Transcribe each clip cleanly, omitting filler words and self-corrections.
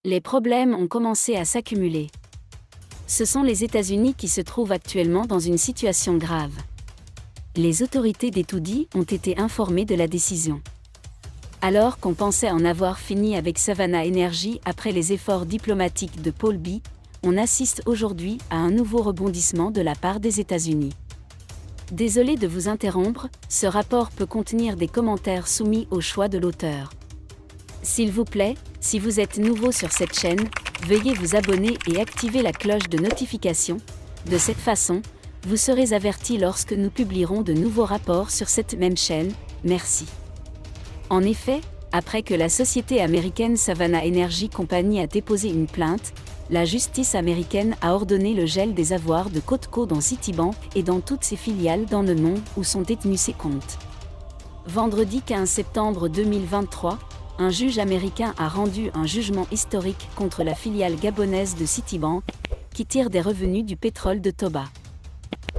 Les problèmes ont commencé à s'accumuler. Ce sont les États-Unis qui se trouvent actuellement dans une situation grave. Les autorités d'Etoudi ont été informées de la décision. Alors qu'on pensait en avoir fini avec Savannah Energy après les efforts diplomatiques de Paul B., on assiste aujourd'hui à un nouveau rebondissement de la part des États-Unis. Désolé de vous interrompre, ce rapport peut contenir des commentaires soumis au choix de l'auteur. S'il vous plaît, si vous êtes nouveau sur cette chaîne, veuillez vous abonner et activer la cloche de notification. De cette façon, vous serez averti lorsque nous publierons de nouveaux rapports sur cette même chaîne. Merci. En effet, après que la société américaine Savannah Energy Company a déposé une plainte, la justice américaine a ordonné le gel des avoirs de Costco dans Citibank et dans toutes ses filiales dans le monde où sont détenus ses comptes. Vendredi 15 septembre 2023, un juge américain a rendu un jugement historique contre la filiale gabonaise de Citibank, qui tire des revenus du pétrole de Toba.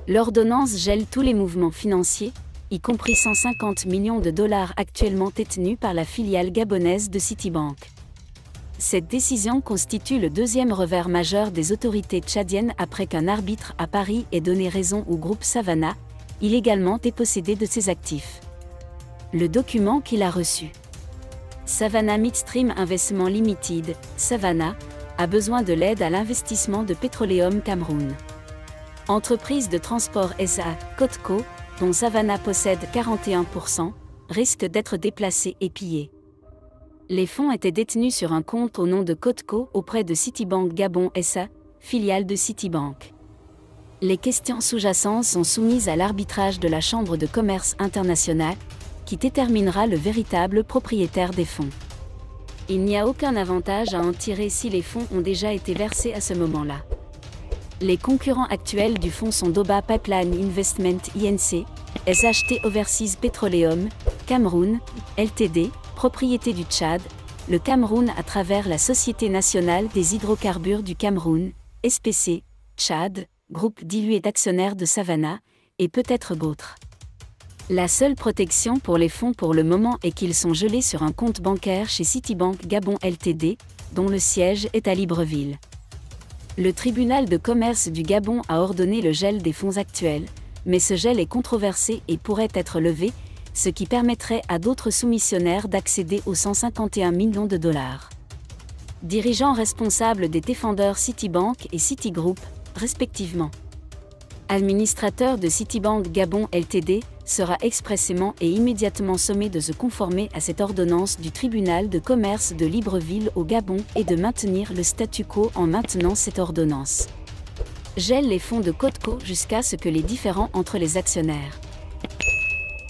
L'ordonnance gèle tous les mouvements financiers, y compris 150 millions de dollars actuellement détenus par la filiale gabonaise de Citibank. Cette décision constitue le deuxième revers majeur des autorités tchadiennes après qu'un arbitre à Paris ait donné raison au groupe Savannah, illégalement dépossédé de ses actifs. Le document qu'il a reçu. Savannah Midstream Investment Limited, Savannah, a besoin de l'aide à l'investissement de Petroleum Cameroun. Entreprise de transport SA, Costco, dont Savannah possède 41%, risque d'être déplacée et pillée. Les fonds étaient détenus sur un compte au nom de Costco auprès de Citibank Gabon SA, filiale de Citibank. Les questions sous-jacentes sont soumises à l'arbitrage de la Chambre de commerce internationale, qui déterminera le véritable propriétaire des fonds. Il n'y a aucun avantage à en tirer si les fonds ont déjà été versés à ce moment-là. Les concurrents actuels du fonds sont Doba Pipeline Investment Inc., SHT Overseas Petroleum, Cameroun, Ltd., propriété du Tchad, le Cameroun à travers la Société nationale des hydrocarbures du Cameroun, SPC, Tchad, groupe dilué d'actionnaires de Savannah, et peut-être d'autres. La seule protection pour les fonds pour le moment est qu'ils sont gelés sur un compte bancaire chez Citibank Gabon Ltd., dont le siège est à Libreville. Le tribunal de commerce du Gabon a ordonné le gel des fonds actuels, mais ce gel est controversé et pourrait être levé, ce qui permettrait à d'autres soumissionnaires d'accéder aux 151 millions de dollars. Dirigeants responsables des défendeurs Citibank et Citigroup, respectivement. Administrateur de Citibank Gabon Ltd., sera expressément et immédiatement sommé de se conformer à cette ordonnance du tribunal de commerce de Libreville au Gabon et de maintenir le statu quo en maintenant cette ordonnance. Gèle les fonds de Costco jusqu'à ce que les différends entre les actionnaires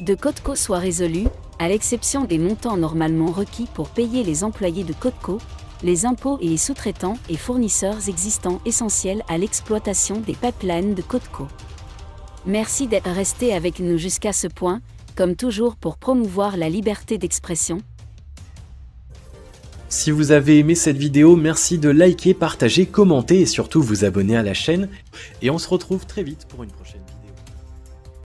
de Costco soient résolus, à l'exception des montants normalement requis pour payer les employés de Costco, les impôts et les sous-traitants et fournisseurs existants essentiels à l'exploitation des pipelines de Costco. Merci d'être resté avec nous jusqu'à ce point, comme toujours pour promouvoir la liberté d'expression. Si vous avez aimé cette vidéo, merci de liker, partager, commenter et surtout vous abonner à la chaîne. Et on se retrouve très vite pour une prochaine vidéo.